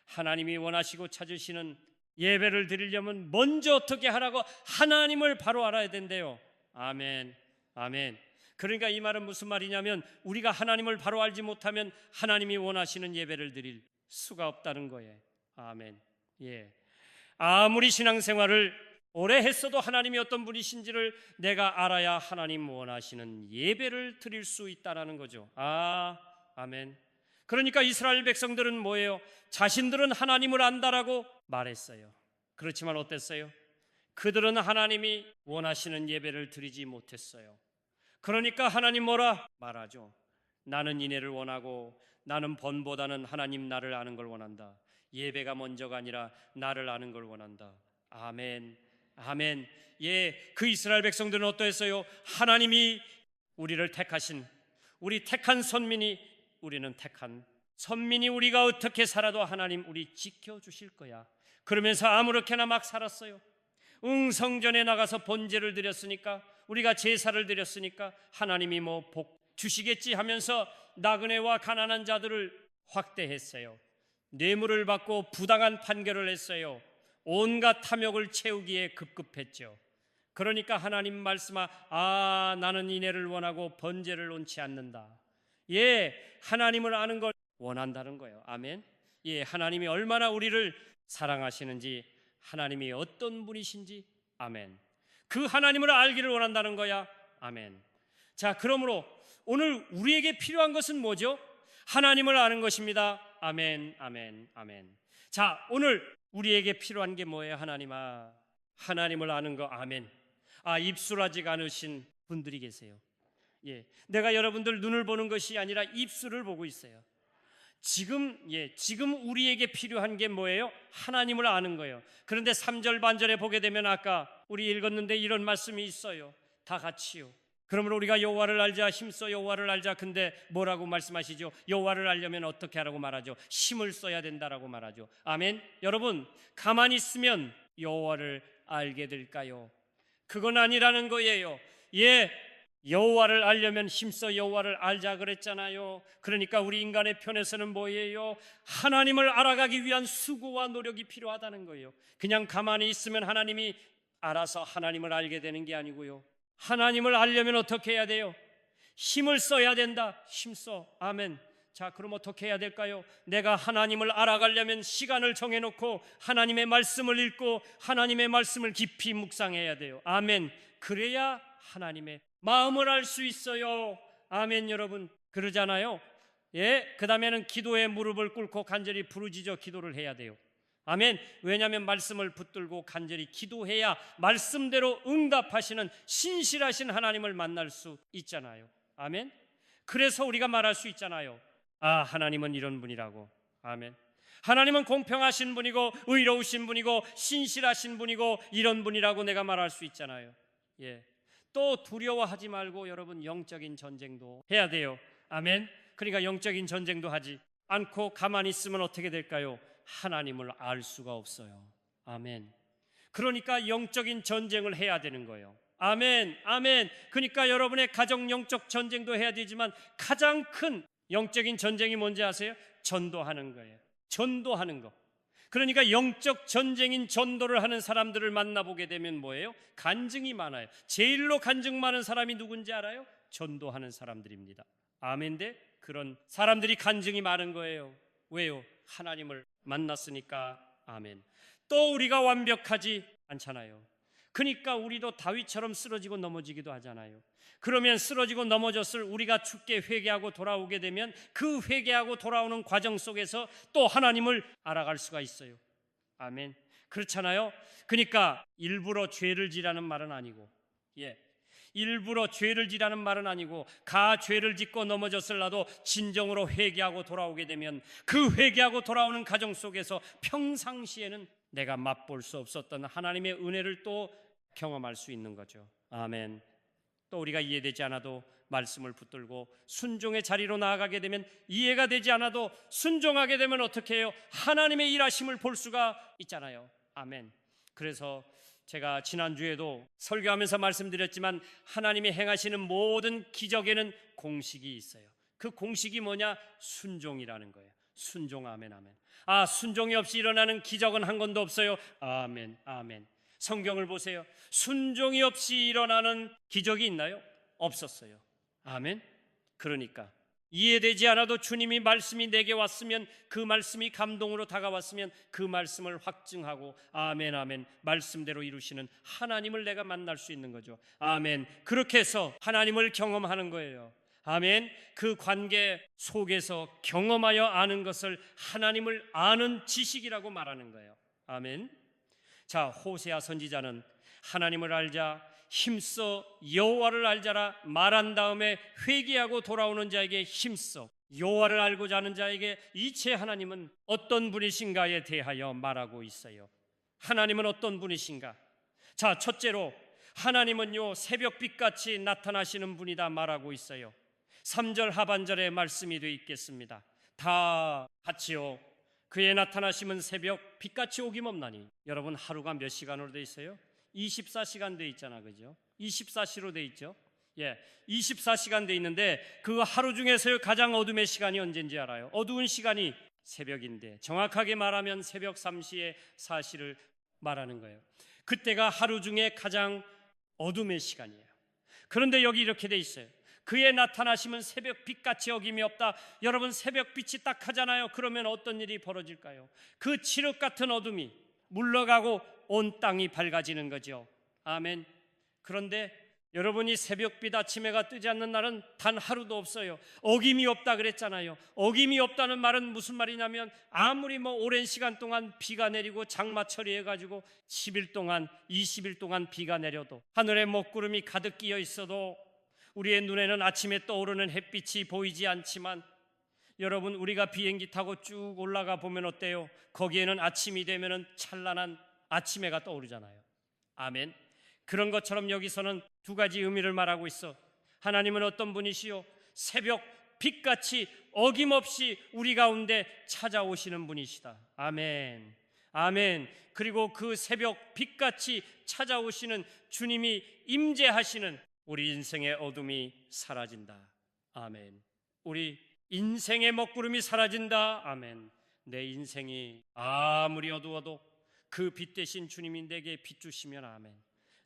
하나님이 원하시고 찾으시는 예배를 드리려면 먼저 어떻게 하라고? 하나님을 바로 알아야 된대요. 아멘. 아멘. 그러니까 이 말은 무슨 말이냐면, 우리가 하나님을 바로 알지 못하면 하나님이 원하시는 예배를 드릴 수가 없다는 거예요. 아멘. 아무리 신앙생활을 오래 했어도 하나님이 어떤 분이신지를 내가 알아야 하나님 원하시는 예배를 드릴 수 있다는 거죠. 아멘. 그러니까 이스라엘 백성들은 자신들은 하나님을 안다라고 말했어요. 그렇지만 어땠어요? 그들은 하나님이 원하시는 예배를 드리지 못했어요. 그러니까 하나님 뭐라 말하죠? 나는 인애를 원하고 나는 번보다는 하나님 나를 아는 걸 원한다. 예배가 먼저가 아니라 나를 아는 걸 원한다. 아멘, 아멘. 예, 그 이스라엘 백성들은 어떠했어요? 하나님이 우리를 택하신, 우리 택한 선민이, 우리는 택한 선민이 우리가 어떻게 살아도 하나님 우리 지켜주실 거야. 그러면서 아무렇게나 막 살았어요. 성전에 나가서 번제를 드렸으니까, 우리가 제사를 드렸으니까 하나님이 뭐 복 주시겠지 하면서 나그네와 가난한 자들을 확대했어요. 뇌물을 받고 부당한 판결을 했어요. 온갖 탐욕을 채우기에 급급했죠. 그러니까 하나님 말씀하, 나는 인애를 원하고 번제를 원치 않는다. 예, 하나님을 아는 걸 원한다는 거예요. 아멘. 예, 하나님이 얼마나 우리를 사랑하시는지, 하나님이 어떤 분이신지, 아멘. 그 하나님을 알기를 원한다는 거야. 아멘. 자, 그러므로 오늘 우리에게 필요한 것은 뭐죠? 하나님을 아는 것입니다. 아멘, 아멘, 아멘. 자, 오늘 우리에게 필요한 게 뭐예요? 하나님을 아는 거. 아멘. 입술하지 않으신 분들이 계세요. 예, 내가 여러분들 눈을 보는 것이 아니라 입술을 보고 있어요. 지금 우리에게 필요한 게 뭐예요? 하나님을 아는 거예요. 그런데 3절 반절에 보게 되면 아까 우리 읽었는데 이런 말씀이 있어요. 다 같이요. 그러므로 우리가 여호와를 알자, 힘써 여호와를 알자. 근데 뭐라고 말씀하시죠? 여호와를 알려면 어떻게 하라고 말하죠? 힘을 써야 된다라고 말하죠. 아멘. 여러분, 가만히 있으면 여호와를 알게 될까요? 그건 아니라는 거예요. 예, 여호와를 알려면 힘써 여호와를 알자 그랬잖아요. 그러니까 우리 인간의 편에서는 뭐예요? 하나님을 알아가기 위한 수고와 노력이 필요하다는 거예요. 그냥 가만히 있으면 하나님이 알아서 하나님을 알게 되는 게 아니고요. 하나님을 알려면 어떻게 해야 돼요? 힘을 써야 된다. 힘써. 아멘. 자, 그럼 어떻게 해야 될까요? 내가 하나님을 알아가려면 시간을 정해놓고 하나님의 말씀을 읽고 하나님의 말씀을 깊이 묵상해야 돼요. 아멘. 그래야 하나님의 마음을 알 수 있어요. 아멘. 여러분, 그러잖아요. 예, 그 다음에는 기도에 무릎을 꿇고 간절히 부르짖어 기도를 해야 돼요. 아멘. 왜냐하면 말씀을 붙들고 간절히 기도해야 말씀대로 응답하시는 신실하신 하나님을 만날 수 있잖아요. 아멘. 그래서 우리가 말할 수 있잖아요. 하나님은 이런 분이라고. 아멘. 하나님은 공평하신 분이고 의로우신 분이고 신실하신 분이고 이런 분이라고 내가 말할 수 있잖아요. 예. 또 두려워하지 말고 여러분, 영적인 전쟁도 해야 돼요. 아멘. 그러니까 영적인 전쟁도 하지 않고 가만히 있으면 어떻게 될까요? 하나님을 알 수가 없어요. 아멘. 그러니까 영적인 전쟁을 해야 되는 거예요. 아멘, 아멘. 그러니까 여러분의 가정 영적 전쟁도 해야 되지만 가장 큰 영적인 전쟁이 뭔지 아세요? 전도하는 거예요. 전도하는 거. 그러니까 영적 전쟁인 전도를 하는 사람들을 만나보게 되면 뭐예요? 간증이 많아요. 제일로 간증 많은 사람이 누군지 알아요? 전도하는 사람들입니다. 아멘데 그런 사람들이 간증이 많은 거예요. 왜요? 하나님을 만났으니까. 아멘. 또 우리가 완벽하지 않잖아요. 그러니까 우리도 다윗처럼 쓰러지고 넘어지기도 하잖아요. 그러면 쓰러지고 넘어졌을 우리가 주께 회개하고 돌아오게 되면 그 회개하고 돌아오는 과정 속에서 또 하나님을 알아갈 수가 있어요. 아멘. 그렇잖아요. 그러니까 일부러 죄를 지라는 말은 아니고, 일부러 죄를 지라는 말은 아니고, 죄를 짓고 넘어졌을라도 진정으로 회개하고 돌아오게 되면 그 회개하고 돌아오는 과정 속에서 평상시에는 내가 맛볼 수 없었던 하나님의 은혜를 또 경험할 수 있는 거죠. 아멘. 또 우리가 이해되지 않아도 말씀을 붙들고 순종의 자리로 나아가게 되면, 이해가 되지 않아도 순종하게 되면 어떻게 해요? 하나님의 일하심을 볼 수가 있잖아요. 아멘. 그래서 제가 지난주에도 설교하면서 말씀드렸지만 하나님이 행하시는 모든 기적에는 공식이 있어요. 그 공식이 뭐냐? 순종이라는 거예요. 순종. 아멘, 아멘. 순종이 없이 일어나는 기적은 한 건도 없어요. 아멘, 아멘. 성경을 보세요. 순종이 없이 일어나는 기적이 있나요? 없었어요. 아멘. 그러니까 이해되지 않아도 주님이 말씀이 내게 왔으면, 그 말씀이 감동으로 다가왔으면 그 말씀을 확증하고 아멘, 아멘, 말씀대로 이루시는 하나님을 내가 만날 수 있는 거죠. 아멘. 그렇게 해서 하나님을 경험하는 거예요. 아멘. 그 관계 속에서 경험하여 아는 것을 하나님을 아는 지식이라고 말하는 거예요. 아멘. 자, 호세아 선지자는 하나님을 알자, 힘써 여호와를 알자라 말한 다음에 회개하고 돌아오는 자에게 힘써 여호와를 알고자 하는 자에게 이제 하나님은 어떤 분이신가에 대하여 말하고 있어요. 하나님은 어떤 분이신가? 자, 첫째로 하나님은요 새벽빛같이 나타나시는 분이다 말하고 있어요. 3절 하반절에 말씀이 되어 있겠습니다. 다 같이요 그의 나타나심은 새벽 빛같이 오김없나니. 여러분, 하루가 몇 시간으로 되어 있어요? 24시간 되어 있잖아, 그죠? 24시로 되어 있죠. 24시간 되어 있는데 그 하루 중에서 가장 어둠의 시간이 언제인지 알아요? 어두운 시간이 새벽인데, 정확하게 말하면 새벽 3시에 4시를 말하는 거예요. 그때가 하루 중에 가장 어둠의 시간이에요. 그런데 여기 이렇게 돼 있어요. 그의 나타나심은 새벽 빛같이 어김이 없다. 여러분, 새벽 빛이 딱 하잖아요. 그러면 어떤 일이 벌어질까요? 그 칠흑 같은 어둠이 물러가고 온 땅이 밝아지는 거죠. 아멘. 그런데 여러분이 새벽빛 아침해가 뜨지 않는 날은 단 하루도 없어요. 어김이 없다 그랬잖아요. 어김이 없다는 말은 무슨 말이냐면 아무리 오랜 시간 동안 비가 내리고 장마철이 해가지고 10일 동안 20일 동안 비가 내려도 하늘에 먹구름이 가득 끼어 있어도 우리의 눈에는 아침에 떠오르는 햇빛이 보이지 않지만, 여러분, 우리가 비행기 타고 쭉 올라가 보면 어때요? 거기에는 아침이 되면은 찬란한 아침해가 떠오르잖아요. 아멘. 그런 것처럼 여기서는 두 가지 의미를 말하고 있어. 하나님은 어떤 분이시요? 새벽 빛같이 어김없이 우리 가운데 찾아오시는 분이시다. 아멘. 아멘. 그리고 그 새벽 빛같이 찾아오시는 주님이 임재하시는 우리 인생의 어둠이 사라진다. 아멘. 우리 인생의 먹구름이 사라진다. 아멘. 내 인생이 아무리 어두워도 그 빛 대신 주님이 내게 빛 주시면 아멘.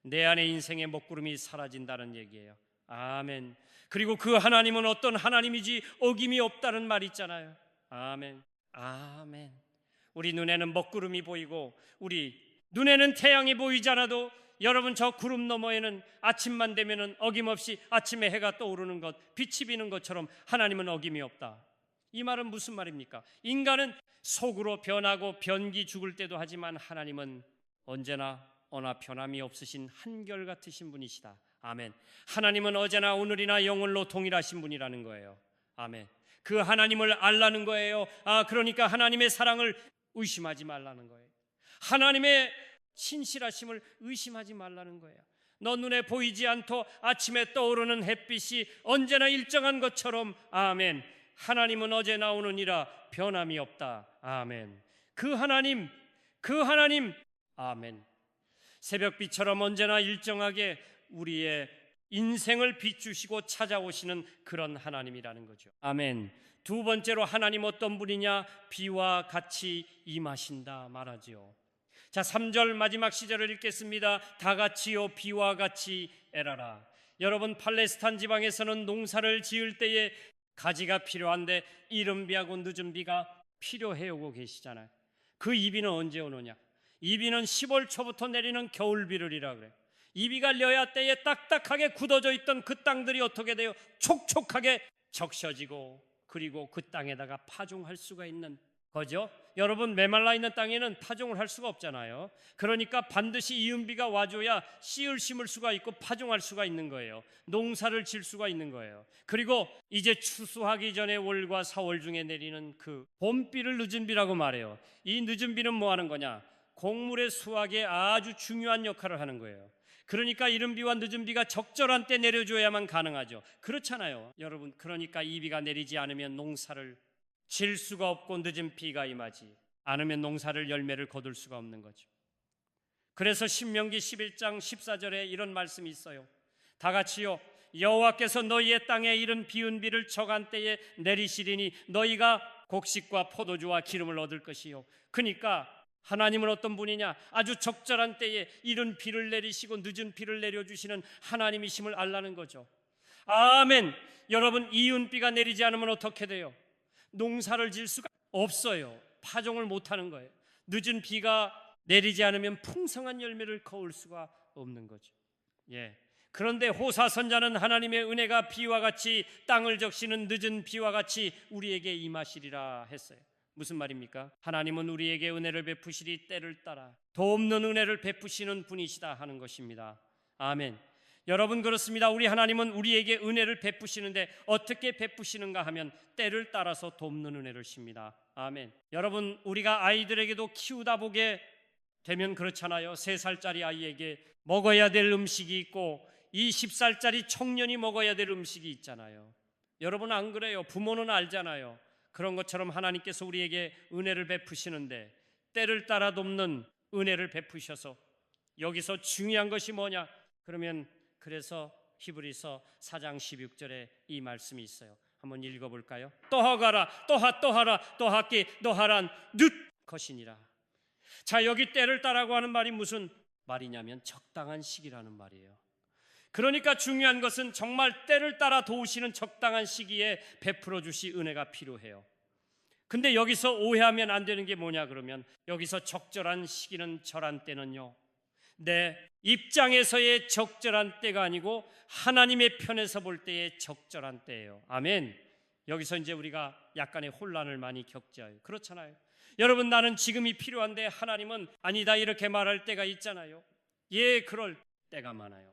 내 안에 인생의 먹구름이 사라진다는 얘기예요. 아멘. 그리고 그 하나님은 어떤 하나님이지 어김이 없다는 말이 있잖아요. 아멘. 아멘. 우리 눈에는 먹구름이 보이고 우리 눈에는 태양이 보이지 않아도 여러분, 저 구름 너머에는 아침만 되면은 어김없이 아침에 해가 떠오르는 것, 빛이 비는 것처럼 하나님은 어김이 없다. 이 말은 무슨 말입니까? 인간은 속으로 변하고 변기 죽을 때도 하지만 하나님은 언제나 어나 변함이 없으신 한결같으신 분이시다. 아멘. 하나님은 어제나 오늘이나 영원로 동일하신 분이라는 거예요. 아멘. 그 하나님을 알라는 거예요. 그러니까 하나님의 사랑을 의심하지 말라는 거예요. 하나님의 신실하심을 의심하지 말라는 거예요. 너 눈에 보이지 않도 아침에 떠오르는 햇빛이 언제나 일정한 것처럼 아멘. 하나님은 어제나 오늘이라 변함이 없다. 아멘. 그 하나님 아멘. 새벽빛처럼 언제나 일정하게 우리의 인생을 비추시고 찾아오시는 그런 하나님이라는 거죠. 아멘. 두 번째로 하나님 어떤 분이냐? 비와 같이 임하신다 말하지요. 자, 3절 마지막 시절을 읽겠습니다. 다 같이요 비와 같이 애라라. 여러분, 팔레스타인 지방에서는 농사를 지을 때에 가지가 필요한데 이른 비하고 늦은 비가 필요해 오고 계시잖아요. 그 이비는 언제 오느냐? 이비는 10월 초부터 내리는 겨울비를이라 그래요. 이비가 려야 때에 딱딱하게 굳어져 있던 그 땅들이 어떻게 돼요? 촉촉하게 적셔지고 그리고 그 땅에다가 파종할 수가 있는 거죠. 여러분, 메말라 있는 땅에는 파종을 할 수가 없잖아요. 그러니까 반드시 이은비가 와줘야 씨를 심을 수가 있고 파종할 수가 있는 거예요. 농사를 질 수가 있는 거예요. 그리고 이제 추수하기 전에 월과 4월 중에 내리는 그 봄비를 늦은 비라고 말해요. 이 늦은 비는 뭐 하는 거냐? 곡물의 수확에 아주 중요한 역할을 하는 거예요. 그러니까 이른 비와 늦은 비가 적절한 때 내려줘야만 가능하죠. 그렇잖아요, 여러분. 그러니까 이 비가 내리지 않으면 농사를 질 수가 없고 늦은 비가 임하지 않으면 농사를 열매를 거둘 수가 없는 거죠. 그래서 신명기 11장 14절에 이런 말씀이 있어요. 다 같이요. 여호와께서 너희의 땅에 이른 비은 비를 적한 때에 내리시리니 너희가 곡식과 포도주와 기름을 얻을 것이요. 그러니까 하나님은 어떤 분이냐? 아주 적절한 때에 이른 비를 내리시고 늦은 비를 내려주시는 하나님이심을 알라는 거죠. 아멘. 여러분, 이은 비가 내리지 않으면 어떻게 돼요? 농사를 질 수가 없어요. 파종을 못하는 거예요. 늦은 비가 내리지 않으면 풍성한 열매를 거울 수가 없는 거죠. 그런데 호사 선자는 하나님의 은혜가 비와 같이 땅을 적시는 늦은 비와 같이 우리에게 임하시리라 했어요. 무슨 말입니까? 하나님은 우리에게 은혜를 베푸시리 때를 따라 도없는 은혜를 베푸시는 분이시다 하는 것입니다. 아멘. 여러분, 그렇습니다. 우리 하나님은 우리에게 은혜를 베푸시는데 어떻게 베푸시는가 하면 때를 따라서 돕는 은혜를 십니다. 아멘. 여러분, 우리가 아이들에게도 키우다 보게 되면 그렇잖아요. 3살짜리 아이에게 먹어야 될 음식이 있고 20살짜리 청년이 먹어야 될 음식이 있잖아요. 여러분, 안 그래요? 부모는 알잖아요. 그런 것처럼 하나님께서 우리에게 은혜를 베푸시는데 때를 따라 돕는 은혜를 베푸셔서 여기서 중요한 것이 뭐냐? 그러면 그래서 히브리서 4장 16절에 이 말씀이 있어요. 한번 읽어볼까요? 또 하가라, 또 하라, 또 하기, 또 하란 늦 것이니라. 자, 여기 때를 따라고 하는 말이 무슨 말이냐면 적당한 시기라는 말이에요. 그러니까 중요한 것은 정말 때를 따라 도우시는 적당한 시기에 베풀어 주시 은혜가 필요해요. 근데 여기서 오해하면 안 되는 게 뭐냐 그러면 여기서 적절한 시기는 절한 때는요, 내 입장에서의 적절한 때가 아니고 하나님의 편에서 볼 때의 적절한 때예요. 아멘. 여기서 이제 우리가 약간의 혼란을 많이 겪죠. 그렇잖아요. 여러분, 나는 지금이 필요한데 하나님은 아니다 이렇게 말할 때가 있잖아요. 예, 그럴 때가 많아요.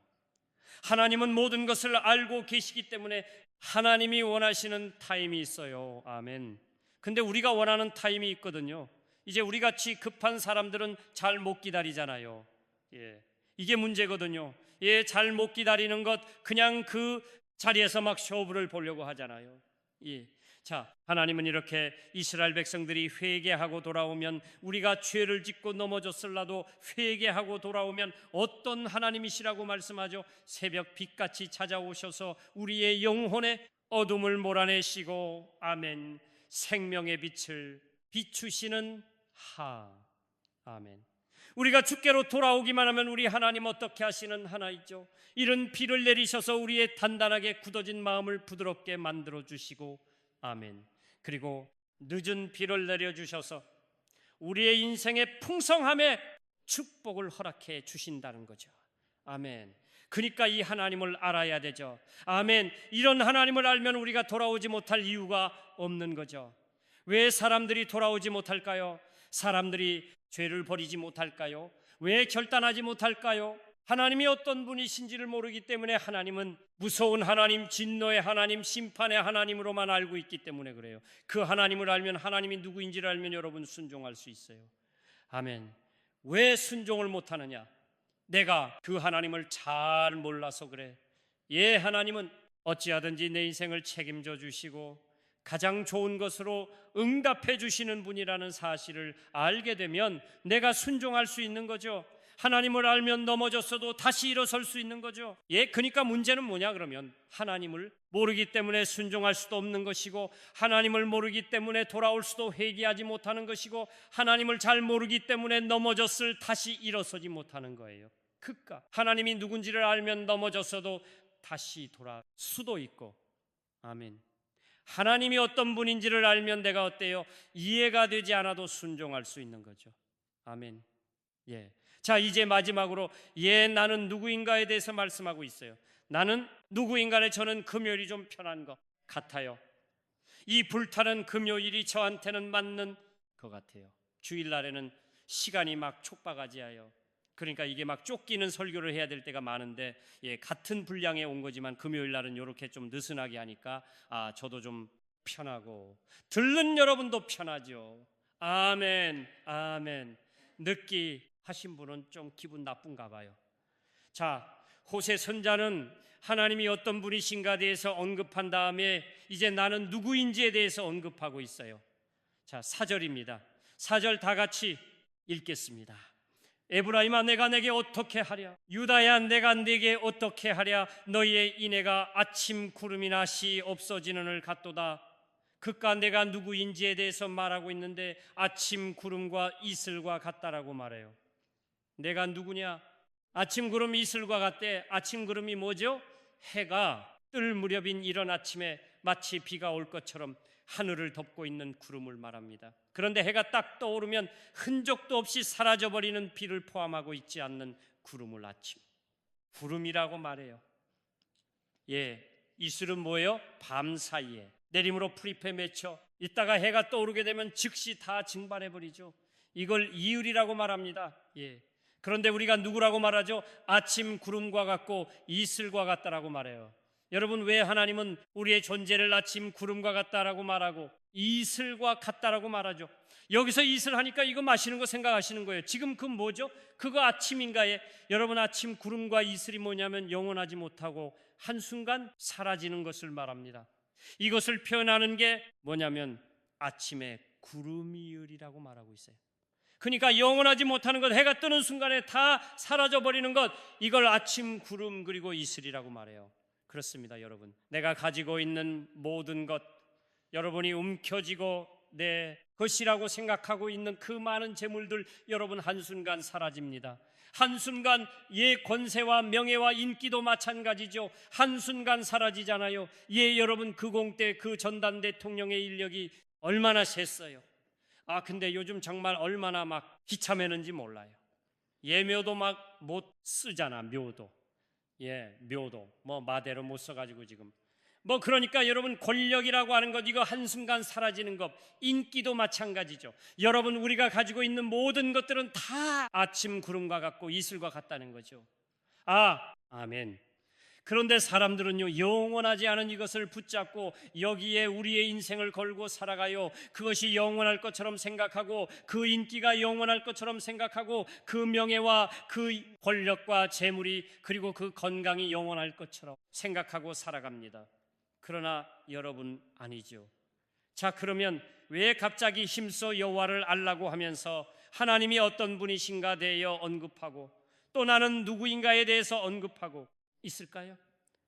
하나님은 모든 것을 알고 계시기 때문에 하나님이 원하시는 타임이 있어요. 아멘. 근데 우리가 원하는 타임이 있거든요. 이제 우리같이 급한 사람들은 잘 못 기다리잖아요. 예, 이게 문제거든요. 예, 잘 못 기다리는 것, 그냥 그 자리에서 막 쇼부를 보려고 하잖아요. 예. 자, 하나님은 이렇게 이스라엘 백성들이 회개하고 돌아오면, 우리가 죄를 짓고 넘어졌을라도 회개하고 돌아오면 어떤 하나님이시라고 말씀하죠? 새벽 빛같이 찾아오셔서 우리의 영혼의 어둠을 몰아내시고, 아멘, 생명의 빛을 비추시는 아멘. 우리가 주께로 돌아오기만 하면 우리 하나님 어떻게 하시는 하나이죠? 이런 비를 내리셔서 우리의 단단하게 굳어진 마음을 부드럽게 만들어 주시고, 아멘. 그리고 늦은 비를 내려주셔서 우리의 인생의 풍성함에 축복을 허락해 주신다는 거죠. 아멘. 그러니까 이 하나님을 알아야 되죠. 아멘. 이런 하나님을 알면 우리가 돌아오지 못할 이유가 없는 거죠. 왜 사람들이 돌아오지 못할까요? 사람들이 죄를 버리지 못할까요? 왜 결단하지 못할까요? 하나님이 어떤 분이신지를 모르기 때문에, 하나님은 무서운 하나님, 진노의 하나님, 심판의 하나님으로만 알고 있기 때문에 그래요. 그 하나님을 알면, 하나님이 누구인지를 알면 여러분 순종할 수 있어요. 아멘. 왜 순종을 못하느냐? 내가 그 하나님을 잘 몰라서 그래. 예, 하나님은 어찌하든지 내 인생을 책임져 주시고 가장 좋은 것으로 응답해 주시는 분이라는 사실을 알게 되면 내가 순종할 수 있는 거죠. 하나님을 알면 넘어졌어도 다시 일어설 수 있는 거죠. 예, 그러니까 문제는 뭐냐 그러면 하나님을 모르기 때문에 순종할 수도 없는 것이고, 하나님을 모르기 때문에 돌아올 수도 회개하지 못하는 것이고, 하나님을 잘 모르기 때문에 넘어졌을 다시 일어서지 못하는 거예요. 그러니까 하나님이 누군지를 알면 넘어졌어도 다시 돌아올 수도 있고, 아멘. 하나님이 어떤 분인지를 알면 내가 어때요? 이해가 되지 않아도 순종할 수 있는 거죠. 아멘. 예. 자, 이제 마지막으로 나는 누구인가에 대해서 말씀하고 있어요. 나는 누구인가에 저는 금요일이 좀 편한 것 같아요. 이 불타는 금요일이 저한테는 맞는 것 같아요. 주일날에는 시간이 막 촉박하지요. 그러니까 이게 막 쫓기는 설교를 해야 될 때가 많은데, 같은 분량에 온 거지만 금요일날은 이렇게 좀 느슨하게 하니까 저도 좀 편하고 듣는 여러분도 편하죠. 아멘, 아멘. 늦기 하신 분은 좀 기분 나쁜가 봐요. 자, 호세 선자는 하나님이 어떤 분이신가에 대해서 언급한 다음에 이제 나는 누구인지에 대해서 언급하고 있어요. 자, 4절입니다. 4절 다 같이 읽겠습니다. 에브라임아, 내가 내게 어떻게 하랴? 유다야, 내가 네게 어떻게 하랴? 너희의 인애가 아침 구름이나 시 없어지는을 같도다. 그깟 내가 누구인지에 대해서 말하고 있는데 아침 구름과 이슬과 같다라고 말해요. 내가 누구냐? 아침 구름 이슬과 같대. 아침 구름이 뭐죠? 해가 뜰 무렵인 이런 아침에 마치 비가 올 것처럼 하늘을 덮고 있는 구름을 말합니다. 그런데 해가 딱 떠오르면 흔적도 없이 사라져버리는 비를 포함하고 있지 않는 구름을 아침 구름이라고 말해요. 예, 이슬은 뭐예요? 밤 사이에 내림으로 풀잎에 맺혀 이따가 해가 떠오르게 되면 즉시 다 증발해버리죠. 이걸 이을이라고 말합니다. 그런데 우리가 누구라고 말하죠? 아침 구름과 같고 이슬과 같다라고 말해요. 여러분, 왜 하나님은 우리의 존재를 아침 구름과 같다라고 말하고 이슬과 같다라고 말하죠? 여기서 이슬 하니까 이거 마시는 거 생각하시는 거예요. 지금 그 뭐죠? 그거 아침인가에 여러분, 아침 구름과 이슬이 뭐냐면 영원하지 못하고 한순간 사라지는 것을 말합니다. 이것을 표현하는 게 뭐냐면 아침의 구름이을이라고 말하고 있어요. 그러니까 영원하지 못하는 것, 해가 뜨는 순간에 다 사라져버리는 것, 이걸 아침 구름 그리고 이슬이라고 말해요. 그렇습니다. 여러분, 내가 가지고 있는 모든 것, 여러분이 움켜쥐고 내 것이라고 생각하고 있는 그 많은 재물들, 여러분 한순간 사라집니다. 한순간 권세와 명예와 인기도 마찬가지죠. 한순간 사라지잖아요. 여러분, 그 공때 그 전단 대통령의 인력이 얼마나 셌어요. 근데 요즘 정말 얼마나 막 비참했는지 몰라요. 묘도 막 못 쓰잖아. 묘도 뭐 마대로 못 써가지고 지금 그러니까 여러분, 권력이라고 하는 것, 이거 한순간 사라지는 것, 인기도 마찬가지죠. 여러분, 우리가 가지고 있는 모든 것들은 다 아침 구름과 같고 이슬과 같다는 거죠. 아멘. 그런데 사람들은요, 영원하지 않은 이것을 붙잡고 여기에 우리의 인생을 걸고 살아가요. 그것이 영원할 것처럼 생각하고, 그 인기가 영원할 것처럼 생각하고, 그 명예와 그 권력과 재물이, 그리고 그 건강이 영원할 것처럼 생각하고 살아갑니다. 그러나 여러분, 아니죠. 자, 그러면 왜 갑자기 힘써 여호와를 알라고 하면서 하나님이 어떤 분이신가 대하여 언급하고 또 나는 누구인가에 대해서 언급하고 있을까요?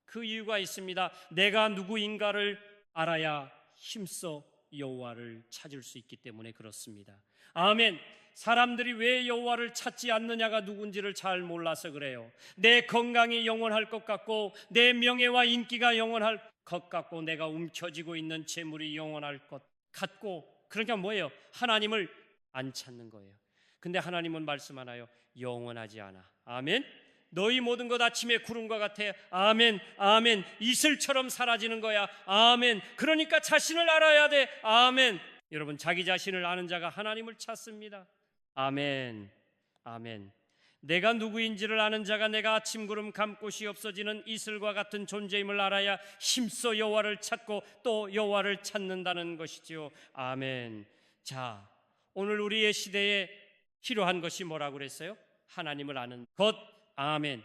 그 이유가 있습니다. 내가 누구인가를 알아야 힘써 여호와를 찾을 수 있기 때문에 그렇습니다. 아멘. 사람들이 왜 여호와를 찾지 않느냐가 누군지를 잘 몰라서 그래요. 내 건강이 영원할 것 같고, 내 명예와 인기가 영원할 것 같고, 내가 움켜쥐고 있는 재물이 영원할 것 같고, 그러니까 뭐예요? 하나님을 안 찾는 거예요. 근데 하나님은 말씀하나요? 영원하지 않아. 아멘. 너희 모든 것 아침의 구름과 같아. 아멘. 아멘. 이슬처럼 사라지는 거야. 아멘. 그러니까 자신을 알아야 돼. 아멘. 여러분, 자기 자신을 아는 자가 하나님을 찾습니다. 아멘. 아멘. 내가 누구인지를 아는 자가 내가 아침 구름 감고시 없어지는 이슬과 같은 존재임을 알아야 힘써 여호와를 찾고 또 여호와를 찾는다는 것이지요. 아멘. 자, 오늘 우리의 시대에 필요한 것이 뭐라고 그랬어요? 하나님을 아는 것. 아멘.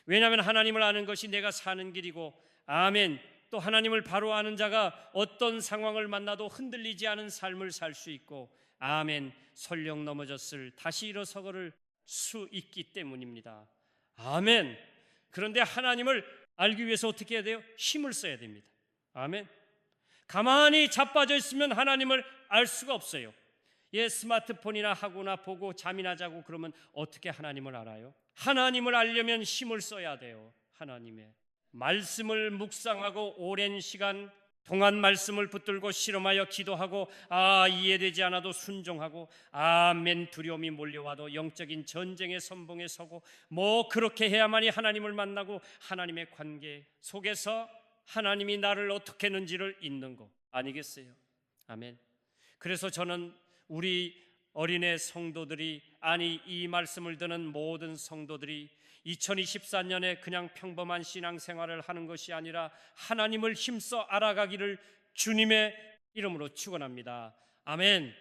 왜냐하면 하나님을 아는 것이 내가 사는 길이고, 아멘. 또 하나님을 바로 아는 자가 어떤 상황을 만나도 흔들리지 않은 삶을 살 수 있고, 아멘. 설령 넘어졌을 다시 일어서거를 수 있기 때문입니다. 아멘. 그런데 하나님을 알기 위해서 어떻게 해야 돼요? 힘을 써야 됩니다. 아멘. 가만히 자빠져 있으면 하나님을 알 수가 없어요. 스마트폰이나 하거나 보고 잠이나 자고 그러면 어떻게 하나님을 알아요? 하나님을 알려면 힘을 써야 돼요. 하나님의 말씀을 묵상하고 오랜 시간 동안 말씀을 붙들고 실험하여 기도하고, 이해되지 않아도 순종하고, 아멘, 두려움이 몰려와도 영적인 전쟁의 선봉에 서고, 그렇게 해야만이 하나님을 만나고 하나님의 관계 속에서 하나님이 나를 어떻게 했는지를 잊는 거 아니겠어요? 아멘. 그래서 저는 우리 어린애 성도들이, 이 말씀을 듣는 모든 성도들이 2024년에 그냥 평범한 신앙생활을 하는 것이 아니라 하나님을 힘써 알아가기를 주님의 이름으로 축원합니다. 아멘.